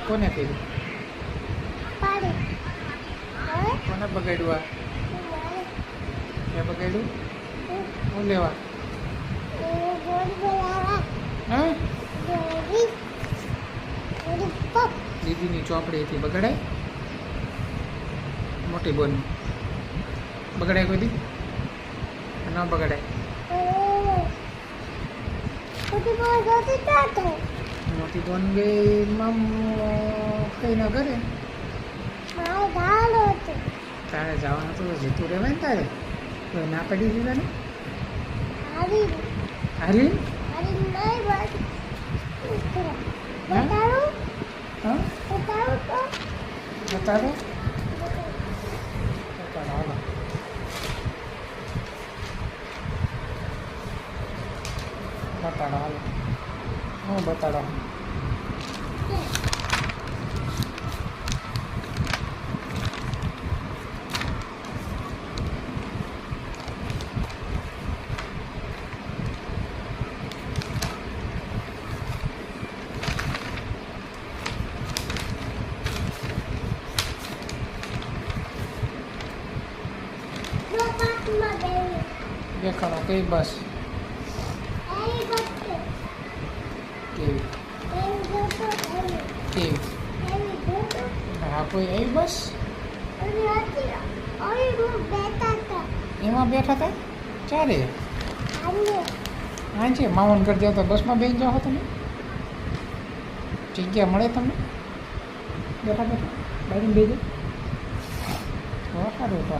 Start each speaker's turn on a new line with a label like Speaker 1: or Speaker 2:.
Speaker 1: કોને કર્યું? કોને બગાડ્યું? ક્યાં બગાડ્યું? હું લેવા? હા, દીદીની ચોપડી હતી, બગડાય? મોટી બોન બગડાય કોઈ દી? ન બગડાય. મોટી બોન ગઈ કઈ ના કરે. તારે જવાનું તો જતું રહેવાય ને તારે. કોઈ ના પડી દીધા ને હારી બતાડો હાલો. બતાડો હાલો. હું બતાડો. દેખાડો કઈ બસ કેવી કેવી? હા, કોઈ આવી બસ એમાં બેઠા હતા ચારે? હા છે, માવનગઢ જાવ તો બસમાં બેસી જાઓ તમે? જગ્યા મળે તમને બેઠા બેઠા બાજુ બેસી જાઓ? સારું તો